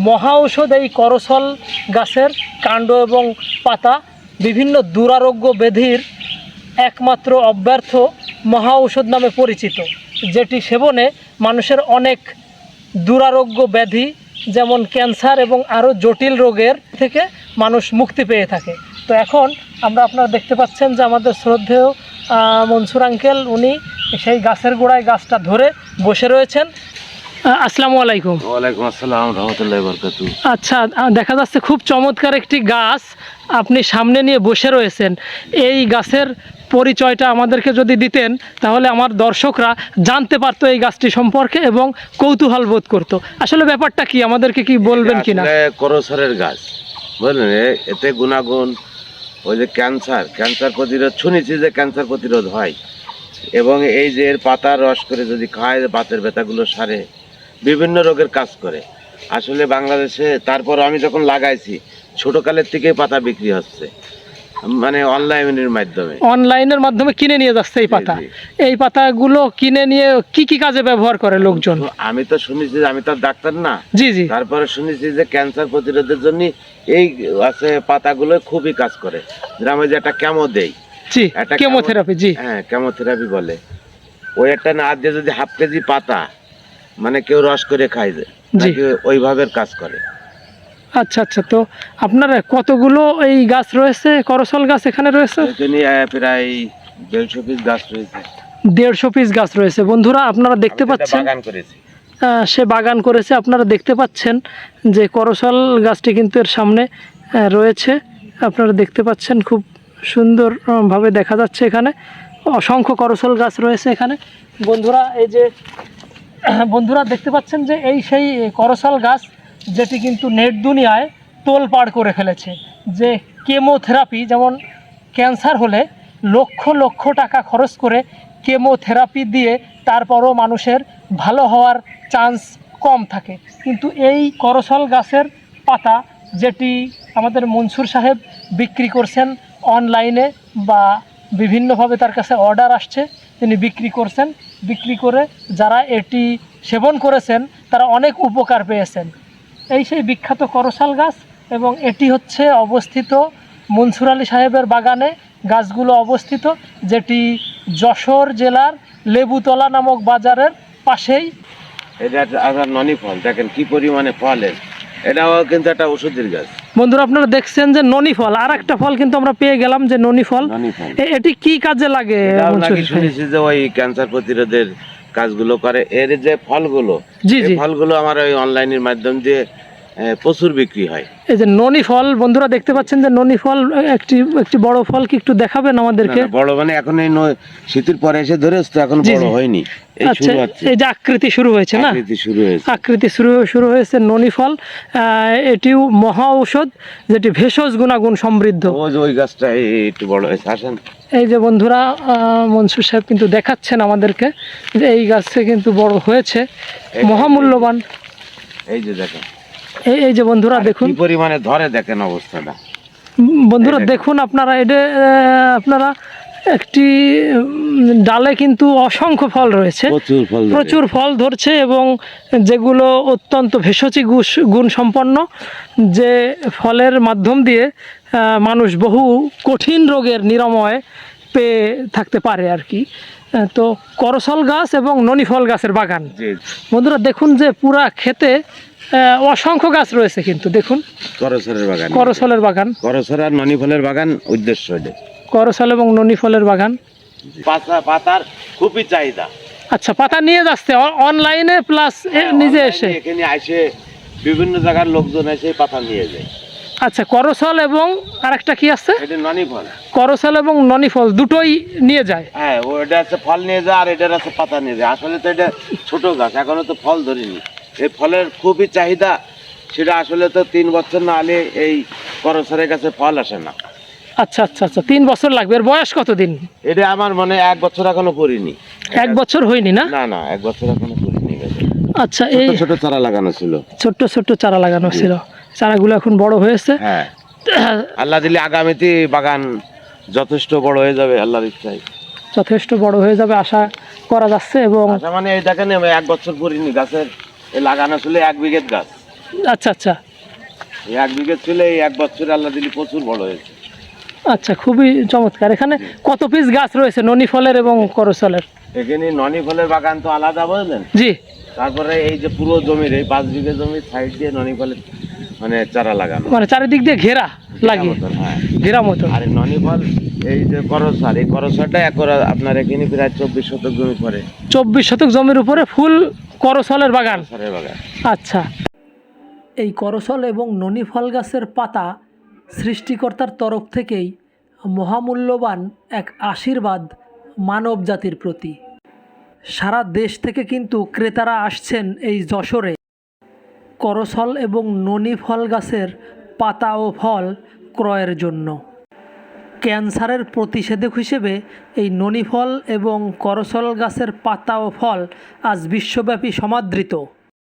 মহা ঔষধ এই করসল গাছের কাণ্ড এবং পাতা বিভিন্ন দুরারোগ্য ব্যাধির একমাত্র অব্যর্থ মহা ঔষধ নামে পরিচিত, যেটি সেবনে মানুষের অনেক দুরারোগ্য ব্যাধি যেমন ক্যান্সার এবং আরও জটিল রোগের থেকে মানুষ মুক্তি পেয়ে থাকে। তো এখন আপনারা দেখতে পাচ্ছেন যে আমাদের শ্রদ্ধেয় মনসুর আঙ্কেল উনি সেই গাছের গোড়ায় গাছটা ধরে বসে রয়েছেন। আসসালামু আলাইকুম। ওয়ালাইকুম আসসালাম রহমতুল্লাহি ওয়া বারাকাতুহু। আচ্ছা, দেখা যাচ্ছে খুব চমৎকার একটি গাছ আপনি সামনে নিয়ে বসে রয়েছেন। এই গাছের পরিচয়টা আমাদেরকে যদি দিতেন তাহলে আমার দর্শকরা জানতে পারতো এই গাছটি সম্পর্কে এবং কৌতূহল বোধ করতো। আসলে ব্যাপারটা কি আমাদেরকে কি বলবেন কিনা? করসরের গাছ বুঝলেন, এতে গুণাগুণ ওই যে ক্যান্সার প্রতিরোধ, শুনেছি যে ক্যান্সার প্রতিরোধ হয়, এবং এই যে এর পাতার রস করে যদি খায় বাতের ব্যথাগুলো সারে, বিভিন্ন রোগের কাজ করে। আসলে বাংলাদেশে তারপর আমি যখন লাগাইছি ছোটকালের থেকেই পাতা বিক্রি হচ্ছে, মানে অনলাইনের মাধ্যমে কিনে নিয়ে যাচ্ছে এই পাতা। এই পাতাগুলো কিনে নিয়ে কি কি কাজে ব্যবহার করে লোকজন? আমি তো শুনেছি, আমি তো ডাক্তার না। জি জি। তারপরে শুনেছি যে ক্যান্সার প্রতিরোধের জন্য এই আছে পাতাগুলো খুবই কাজ করে। গ্রামে যে একটা কেমো দেই, জি, কেমোথেরাপি, জি হ্যাঁ কেমোথেরাপি বলে, ওই একটা না আজ যদি হাফ কেজি পাতা মানে কেউ রস করে খায় নাকি ওইভাবে কাজ করে। আচ্ছা আচ্ছা, তো আপনার কতগুলো এই গাছ রয়েছে, করসল গাছ এখানে রয়েছে? প্রায় 150 পিস গাছ রয়েছে। 150 পিস গাছ রয়েছে। বন্ধুরা আপনারা দেখতে পাচ্ছেন সে বাগান করেছে। আপনারা দেখতে পাচ্ছেন যে করসল গাছটি কিন্তু এর সামনে রয়েছে। আপনারা দেখতে পাচ্ছেন খুব সুন্দরভাবে দেখা যাচ্ছে, এখানে অসংখ্য করসল গাছ রয়েছে এখানে। বন্ধুরা দেখতে পাচ্ছেন যে এই সেই করসল গাছ যেটি কিন্তু নেট দুনিয়ায় তোলপাড় করে ফেলেছে। যে কেমোথেরাপি, যেমন ক্যান্সার হলে লক্ষ লক্ষ টাকা খরচ করে কেমোথেরাপি দিয়ে তারপরও মানুষের ভালো হওয়ার চান্স কম থাকে, কিন্তু এই করসল গাছের পাতা যেটি আমাদের মনসুর সাহেব বিক্রি করছেন অনলাইনে বা বিভিন্নভাবে তার কাছে অর্ডার আসছে, তিনি বিক্রি করছেন। বিক্রি করে যারা এটি সেবন করেছেন তারা অনেক উপকার পেয়েছেন। এই সেই বিখ্যাত করসল গাছ, এবং এটি হচ্ছে অবস্থিত মনসুর আলী সাহেবের বাগানে গাছগুলো অবস্থিত, যেটি যশোর জেলার লেবুতলা নামক বাজারের পাশেই। এটা ননি ফল, দেখেন কি পরিমাণে ফলের, এটাও কিন্তু একটা ওষুধের গাছ। বন্ধুরা আপনারা দেখছেন যে ননি ফল, আর একটা ফল কিন্তু আমরা পেয়ে গেলাম যে ননি ফল। এটি কি কাজে লাগে? শুনেছি যে ওই ক্যান্সার প্রতিরোধের কাজগুলো করে। এর যে ফলগুলো, ফলগুলো আমার ওই অনলাইনের মাধ্যম দিয়ে প্রচুর বিক্রি হয়। এই যে ননি ফল, বন্ধুরা দেখতে পাচ্ছেন যে ননি ফল একটি বড় ফল, কি একটু দেখাবেন আমাদেরকে? বড় মানে এখন এই শীতের পরে এসে ধরেছে তো, এখন বড় হয়নি। আচ্ছা, এই যে আকৃতি শুরু হয়েছে না? আকৃতি শুরু হয়েছে ননি ফল। এটিও মহা ঔষধ, যেটি ভেষজ গুণাগুণ সমৃদ্ধ। ওই গাছটা একটু বড় হয়েছে, আসেন। এই যে বন্ধুরা মনসুর সাহেব কিন্তু দেখাচ্ছেন আমাদেরকে যে এই গাছটা কিন্তু বড় হয়েছে, মহামূল্যবান। এই যে দেখেন, এই যে বন্ধুরা দেখুন কি পরিমাণে ধরে, দেখেন অবস্থাটা। বন্ধুরা দেখুন আপনারা, আপনারা একটি ডালে কিন্তু অসংখ্য ফল রয়েছে, প্রচুর ফল ধরছে, এবং যেগুলো অত্যন্ত ভেষজ গুণ সম্পন্ন, যে ফলের মাধ্যম দিয়ে মানুষ বহু কঠিন রোগের নিরাময় পেয়ে থাকতে পারে আর কি। তো করসল গাছ এবং ননি ফল গাছের বাগান। বন্ধুরা দেখুন যে পুরা ক্ষেতে অসংখ্য গাছ রয়েছে, কিন্তু দেখুন করসলের বাগান, করসল আর ননি ফলের বাগান উদ্দেশ্য, করসল এবং ননি ফলের বাগান। পাতার খুবই চাহিদা। আচ্ছা, পাতা নিয়ে যাচ্ছে অনলাইনে, প্লাস নিজে এসে এখানে আসে বিভিন্ন জায়গার লোকজন এসে পাতা নিয়ে যায়। আচ্ছা, করসল এবং আরেকটা কি আছে? এটা ননি ফল। করসল এবং ননি ফল দুটোই নিয়ে যায়। হ্যাঁ, ওটা আছে ফল নিয়ে যায়, আর এটার আছে পাতা নিয়ে যায়। আসলে তো এটা ছোট গাছ, এখনো তো ফল ধরেনি। এই ফলের খুবই চাহিদা, সেটা আসলে তো 3 বছর না হলে এই করসলের কাছে ফল আসে না। আচ্ছা আচ্ছা আচ্ছা, 3 বছর লাগবে। এর বয়স কতদিন? এটা আমার মনে 1 বছর এখনো পড়িনি। 1 বছর হয়নি না? না 1 বছর এখনো পড়িনি। আচ্ছা, এই ছোট চারা লাগানো ছিল, ছোট চারা লাগানো ছিল, চারাগুলো এখন বড় হয়েছে। হ্যাঁ, আল্লাহ দিলে আগামীতে বাগান যথেষ্ট বড় হয়ে যাবে, আল্লাহর ইচ্ছায় যথেষ্ট বড় হয়ে যাবে আশা করা যাচ্ছে। এবং মানে এই দেখেন 1 বছর পরিনি গাছের লাগানো ছিল 1 বিঘে গাছ। আচ্ছা আচ্ছা এই 1 বিঘে ছিল, এই 1 বছরে আল্লাহ দিলি প্রচুর বড় হয়েছে। আচ্ছা, খুবই চমৎকার। এখানে কত পিস গাছ রয়েছে ননি ফলের এবং করসলের? এখানে ননি ফলের বাগান তো আলাদা, বুঝলেন। জি। তারপরে এই যে পুরো জমির এই 5 বিঘে জমির সাইড দিয়ে ননি ফলের মানে চারা লাগানো, মানে চারিদিক দিয়ে ঘেরা লাগিয়ে, মতন, হ্যাঁ ঘেরা মতো। আর এই ননি ফল এই যে করসাল, এই করসালটা আপনার এখানে প্রায় 24 শতক জমি পড়ে। 24 শতক জমির উপরে ফুল করসলের বাগান। করসালের বাগান। আচ্ছা, এই করসল এবং ননি ফল গাছের পাতা সৃষ্টিকর্তার তরফ থেকেই মহামূল্যবান এক আশীর্বাদ মানব জাতির প্রতি। সারা দেশ থেকে কিন্তু ক্রেতারা আসছেন এই যশোরে করসল এবং ননি ফল গাছের পাতা ও ফল ক্রয়ের জন্য। ক্যান্সারের প্রতিষেধক হিসেবে এই ননি ফল এবং করসল গাছের পাতা ও ফল আজ বিশ্বব্যাপী সমাদৃত।